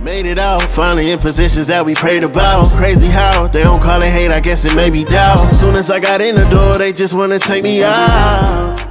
Made it out, finally in positions that we prayed about. Crazy how they don't call it hate, I guess it made me doubt. Soon as I got in the door, they just wanna take me out.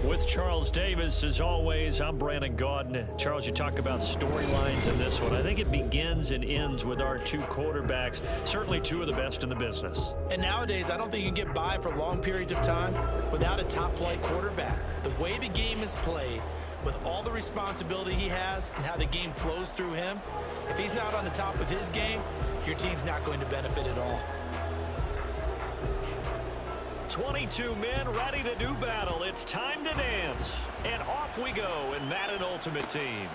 With Charles Davis, as always, I'm Brandon Gaudin. Charles, you talk about storylines in this one. I think it begins and ends with our two quarterbacks, certainly two of the best in the business. And nowadays, I don't think you can get by for long periods of time without a top-flight quarterback. The way the game is played, with all the responsibility he has and how the game flows through him, if he's not on the top of his game, your team's not going to benefit at all. 22 men ready to do battle. It's time to dance. And off we go in Madden Ultimate Team.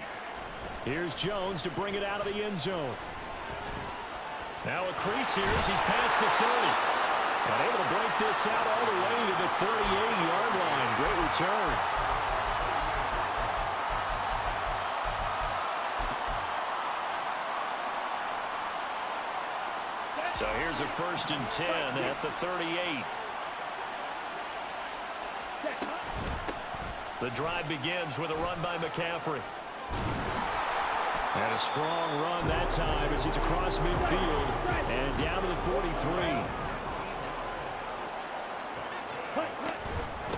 Here's Jones to bring it out of the end zone. Now a crease here as he's past the 30. But able to break this out all the way to the 38-yard line. Great return. So here's a 1st and 10 at the 38. The drive begins with a run by McCaffrey. And a strong run that time as he's across midfield and down to the 43.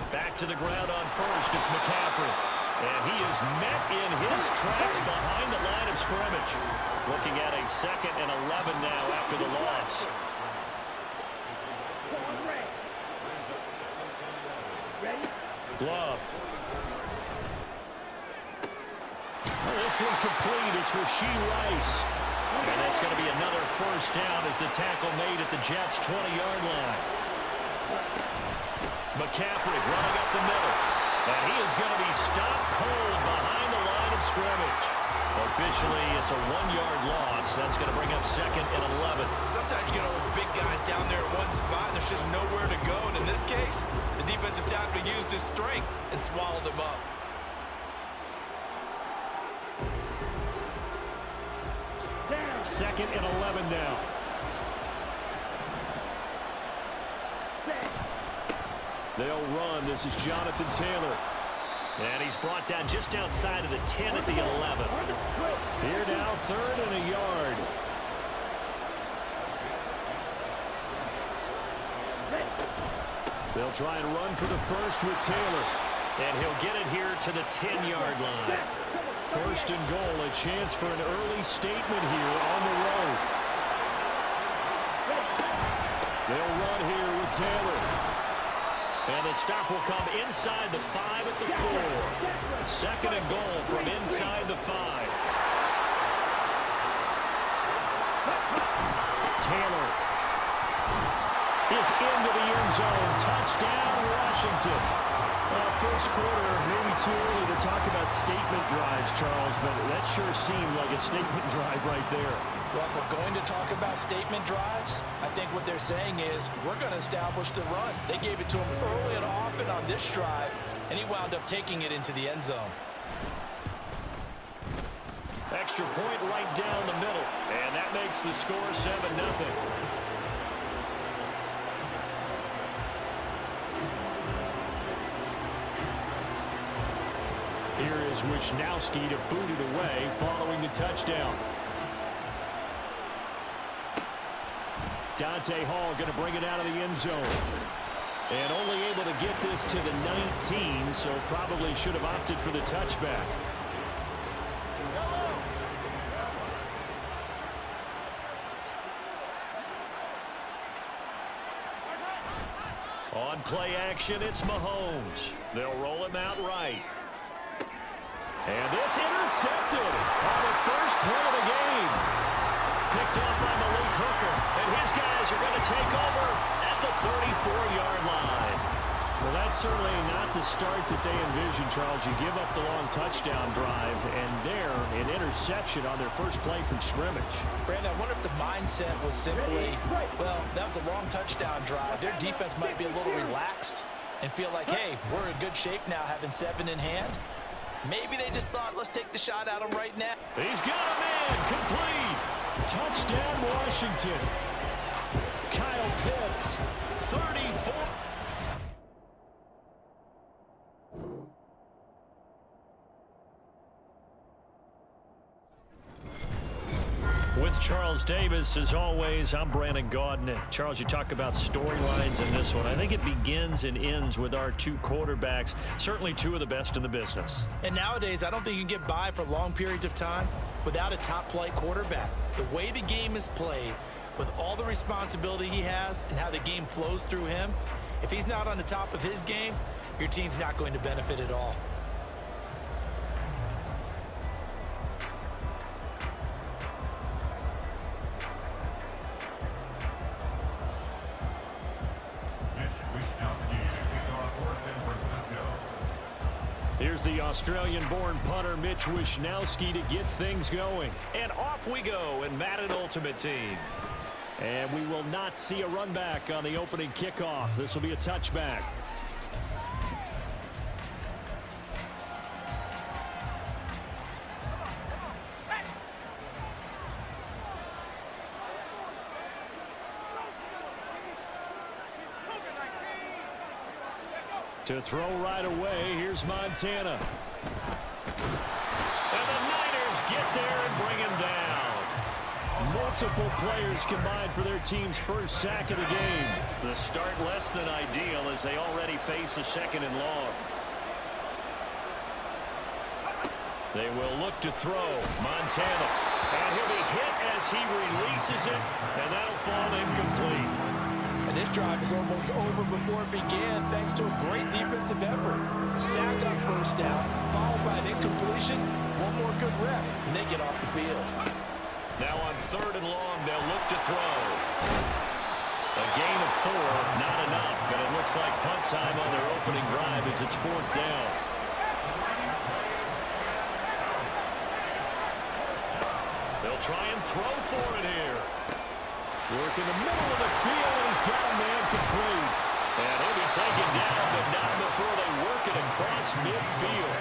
Back to the ground on 1st. It's McCaffrey. And he is met in his tracks behind the line of scrimmage. Looking at a 2nd and 11 now after the loss. Glove. Well, this one complete. It's Rashee Rice. And that's going to be another 1st down as the tackle made at the Jets' 20-yard line. McCaffrey running up the middle. And he is going to be stopped cold behind the line of scrimmage. Officially, it's a 1-yard loss. That's going to bring up 2nd and 11. Sometimes you get all those big guys down there in one spot, and there's just nowhere to go. And in this case, the defensive tackle used his strength and swallowed him up. Second and 11 now. They'll run. This is Jonathan Taylor. And he's brought down just outside of the 10 at the 11. Here now, 3rd and a yard. They'll try and run for the 1st with Taylor. And he'll get it here to the 10-yard line. 1st and goal, a chance for an early statement here on the road. They'll run here with Taylor. And the stop will come inside the 5 at the 4. 2nd and goal from inside the 5. Taylor is into the end zone. Touchdown, Washington. First quarter, maybe too early to talk about statement drives, Charles, but that sure seemed like a statement drive right there. Well, if we're going to talk about statement drives, I think what they're saying is we're going to establish the run. They gave it to him early and often on this drive, and he wound up taking it into the end zone. Extra point right down the middle, and that makes the score 7-0. Here is Wisnowski to boot it away following the touchdown. Dante Hall going to bring it out of the end zone. And only able to get this to the 19, so probably should have opted for the touchback. On play action, it's Mahomes. They'll roll him out right. And this intercepted on the first play of the game. Picked up by Malik Hooker. And his guys are going to take over at the 34-yard line. Well, that's certainly not the start that they envisioned, Charles. You give up the long touchdown drive, and there, an interception on their first play from scrimmage. Brandon, I wonder if the mindset was simply, well, that was a long touchdown drive. Their defense might be a little relaxed and feel like, hey, we're in good shape now having 7 in hand. Maybe they just thought, let's take the shot at him right now. He's got a man. Complete. Touchdown, Washington. Kyle Pitts, 34. Charles Davis, as always, I'm Brandon Gaudin. Charles, you talk about storylines in this one. I think it begins and ends with our two quarterbacks, certainly two of the best in the business. And nowadays, I don't think you can get by for long periods of time without a top-flight quarterback. The way the game is played, with all the responsibility he has and how the game flows through him, if he's not on the top of his game, your team's not going to benefit at all. Here's the Australian-born punter Mitch Wishnowsky to get things going. And off we go in Madden Ultimate Team. And we will not see a run back on the opening kickoff. This will be a touchback. To throw right away, here's Montana. And the Niners get there and bring him down. Multiple players combined for their team's first sack of the game. The start less than ideal as they already face a second and long. They will look to throw. Montana. And he'll be hit as he releases it, and that'll fall incomplete. And this drive is almost over before it began, thanks to a great defensive effort. Sack on first down, followed by an incompletion. One more good rep, and they get off the field. Now on third and long, they'll look to throw. A gain of 4, not enough, and it looks like punt time on their opening drive as it's fourth down. They'll try and throw for it here. Work in the middle of the field, and he's got a man complete. And he'll be taken down, but not before they work it across midfield.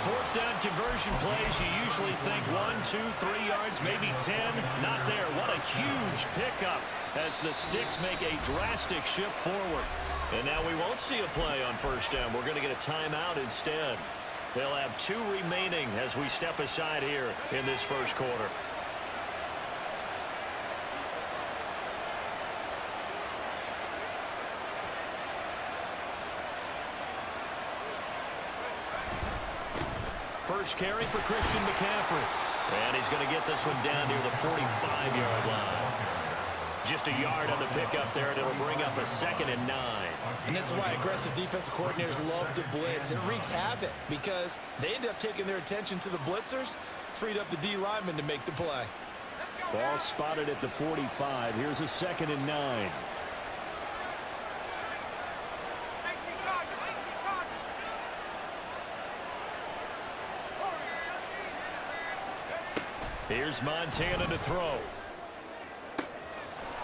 Fourth down conversion plays, you usually think 1, 2, 3 yards, maybe 10. Not there. What a huge pickup as the Sticks make a drastic shift forward. And now we won't see a play on first down. We're going to get a timeout instead. They'll have 2 remaining as we step aside here in this first quarter. First carry for Christian McCaffrey. And he's going to get this one down near the 45-yard line. Just a yard on the pickup there, and it'll bring up a 2nd and 9. And this is why aggressive defensive coordinators love to blitz. It wreaks havoc because they end up taking their attention to the blitzers, freed up the D lineman to make the play. Ball spotted at the 45. Here's a 2nd and 9. Here's Montana to throw.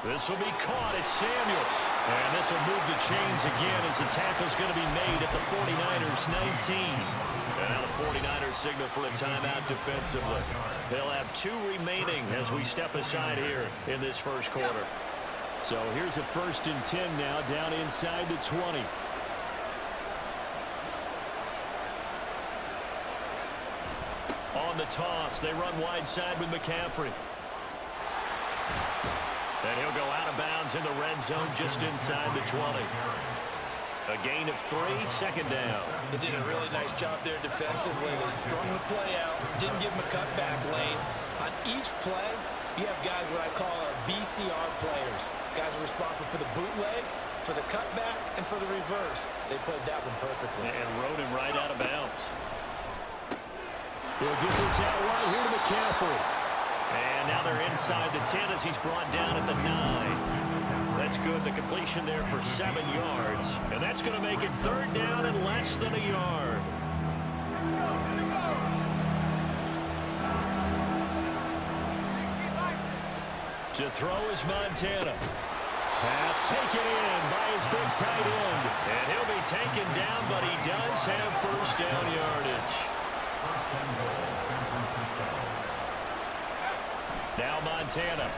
This will be caught. It's Samuel. And this will move the chains again as the tackle's going to be made at the 49ers 19. And now the 49ers signal for a timeout defensively. They'll have 2 remaining as we step aside here in this first quarter. So here's a 1st and 10 now down inside the 20. On the toss, they run wide side with McCaffrey. And he'll go out of bounds in the red zone just inside the 20. A gain of 3, 2nd down. They did a really nice job there defensively. They strung the play out, didn't give him a cutback lane. On each play, you have guys what I call our BCR players. Guys are responsible for the bootleg, for the cutback, and for the reverse. They played that one perfectly. And rode him right out of bounds. He'll get this out right here to McCaffrey. And now they're inside the 10 as he's brought down at the 9. That's good. The completion there for 7 yards. And that's going to make it 3rd down and less than a yard. To throw is Montana. Pass taken in by his big tight end. And he'll be taken down, but he does have first down yardage. Now Montana.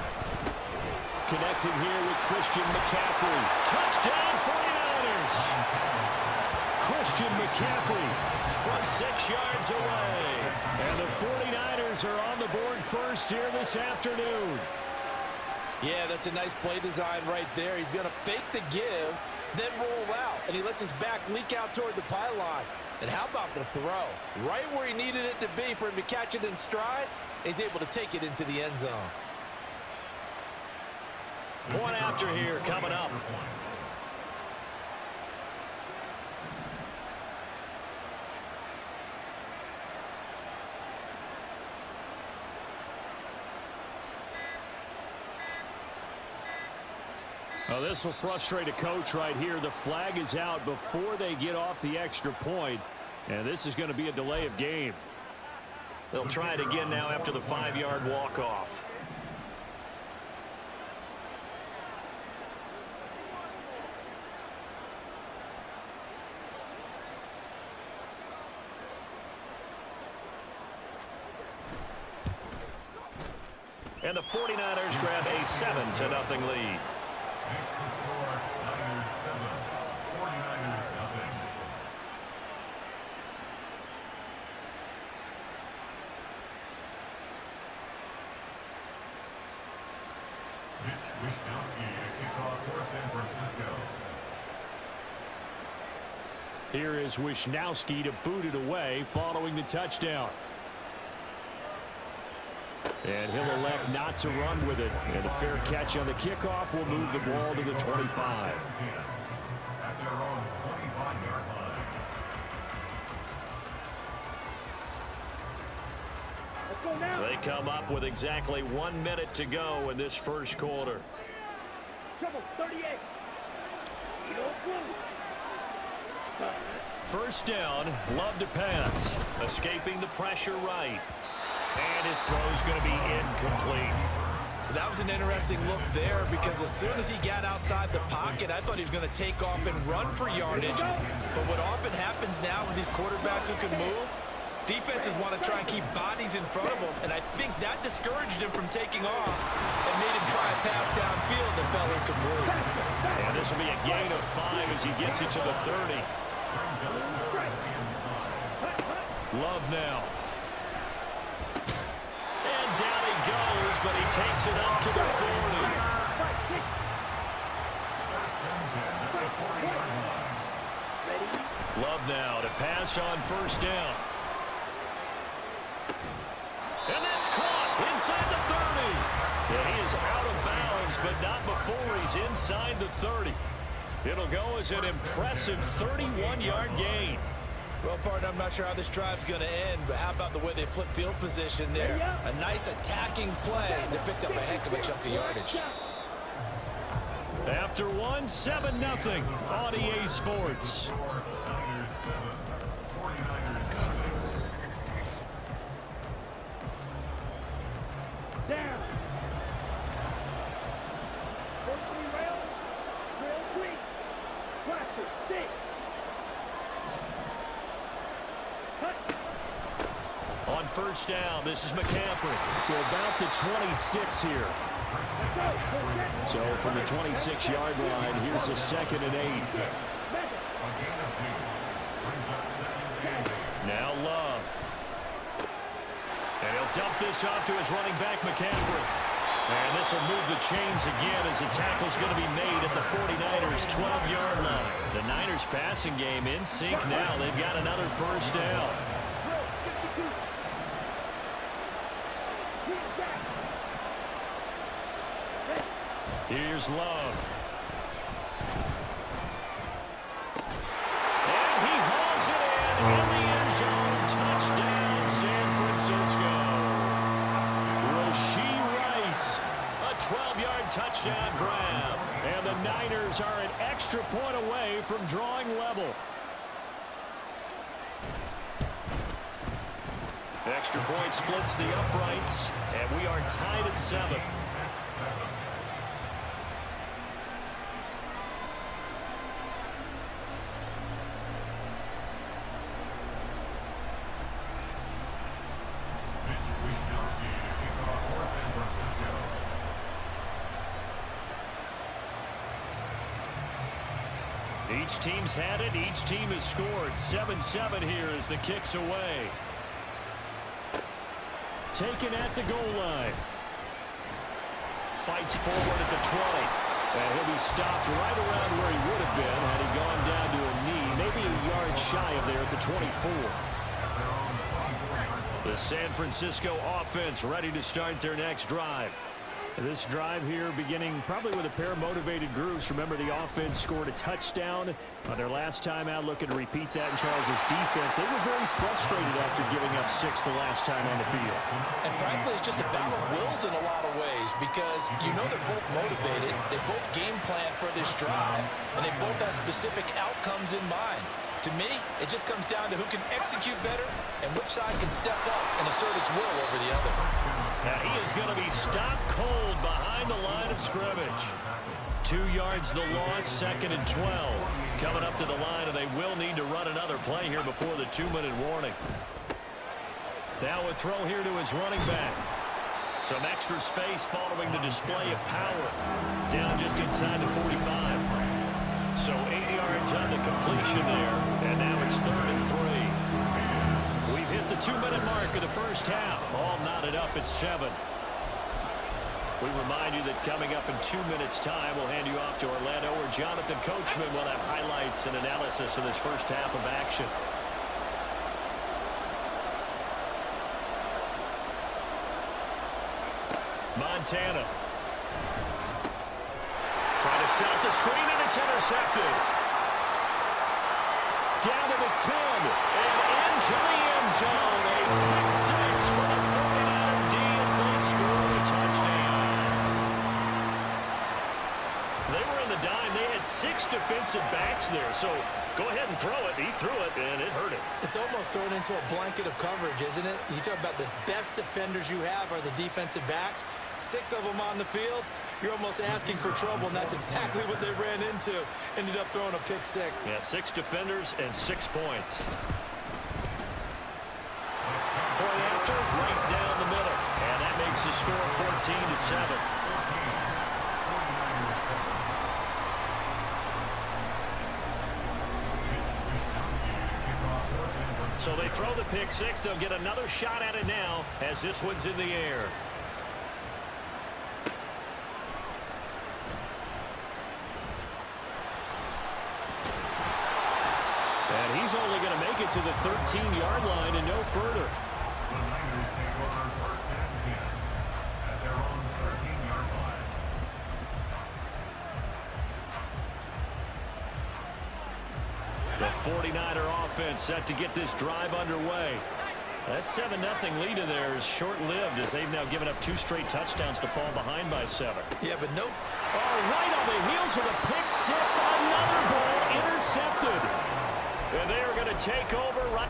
Connecting here with Christian McCaffrey. Touchdown 49ers! Christian McCaffrey from 6 yards away. And the 49ers are on the board first here this afternoon. Yeah, that's a nice play design right there. He's going to fake the give, then roll out, and he lets his back leak out toward the pylon. And how about the throw? Right where he needed it to be for him to catch it in stride, he's able to take it into the end zone. Point after here coming up. Well, this will frustrate a coach right here. The flag is out before they get off the extra point, and this is going to be a delay of game. They'll try it again now after the 5-yard walk-off. And the 49ers grab a 7-0 lead. Next to score, Niners 7, 49ers nothing. Mitch Wishnowsky to kick off for San Francisco. Here is Wishnowsky to boot it away following the touchdown. And he'll elect not to run with it. And a fair catch on the kickoff will move the ball to the 25. At their own 25-yard line. They come up with exactly 1 minute to go in this first quarter. Trouble, 38. First down, Love to pass. Escaping the pressure right. And his throw's going to be incomplete. That was an interesting look there because as soon as he got outside the pocket, I thought he was going to take off and run for yardage. But what often happens now with these quarterbacks who can move, defenses want to try and keep bodies in front of them, and I think that discouraged him from taking off and made him try a pass downfield that fell incomplete. And this will be a gain of 5 as he gets it to the 30. Love now. Down he goes, but he takes it up to the 40. Love now to pass on first down. And that's caught inside the 30. Yeah, he is out of bounds, but not before he's inside the 30. It'll go as an impressive 31-yard gain. Well, partner, I'm not sure how this drive's going to end, but how about the way they flip field position there? A nice attacking play that picked up a heck of a chunk of yardage. After 1, 7-0 on EA Sports. Niners 7, 49ers nothing. Down. Rail, rail 3. Cluster, 6. On first down, this is McCaffrey to about the 26 here. So from the 26-yard line, here's a 2nd and 8. Now Love. And he'll dump this off to his running back, McCaffrey. And this will move the chains again as the tackle's going to be made at the 49ers' 12-yard line. The Niners passing game in sync now. They've got another first down. Here's Love. And he hauls it in the end zone. Touchdown, San Francisco. Rashee Rice, a 12-yard touchdown grab. And the Niners are an extra point away from drawing level. Extra point splits the uprights, and we are tied at 7. Each team's had it. Each team has scored. 7-7 here as the kick's away. Taken at the goal line. fights forward at the 20. And he'll be stopped right around where he would have been had he gone down to a knee, maybe a yard shy of there at the 24. The San Francisco offense ready to start their next drive. This drive here beginning probably with a pair of motivated groups. Remember, the offense scored a touchdown on their last time out, looking to repeat that in Charles' defense. They were very frustrated after giving up 6 the last time on the field. And frankly, it's just a battle of wills in a lot of ways because you know they're both motivated, they both game plan for this drive, and they both have specific outcomes in mind. To me, it just comes down to who can execute better and which side can step up and assert its will over the other. Now he is going to be stopped cold behind the line of scrimmage. 2 yards the loss, 2nd and 12. Coming up to the line, and they will need to run another play here before the 2-minute warning. Now a throw here to his running back. Some extra space following the display of power. Down just inside the 45. So 8 yards on the completion there, and now it's 3rd and 3. We've hit the 2-minute mark of the first half. All knotted up at 7. We remind you that coming up in 2 minutes' time, we'll hand you off to Orlando, where Jonathan Coachman will have highlights and analysis of this first half of action. Montana. Trying to set up the screen, and it's intercepted. Down to the 10, and into the end zone. A pick 6 for the 49er D as they score a touchdown. They were in the dime. They had 6 defensive backs there, so go ahead and throw it. He threw it, and it hurt him. It's almost thrown into a blanket of coverage, isn't it? You talk about the best defenders you have are the defensive backs. 6 of them on the field. You're almost asking for trouble, and that's exactly what they ran into. Ended up throwing a pick 6. Yeah, 6 defenders and 6 points. Point after, right down the middle. And that makes the score 14-7. So they throw the pick 6. They'll get another shot at it now as this one's in the air. And he's only going to make it to the 13-yard line and no further. The Niners take over 1st and 10 at their own 13-yard line. The 49er offense set to get this drive underway. That 7-0 lead of theirs short-lived as they've now given up 2 straight touchdowns to fall behind by 7. Yeah, but nope. Oh, right on the heels of a pick 6. Another ball intercepted. And they are going to take over right.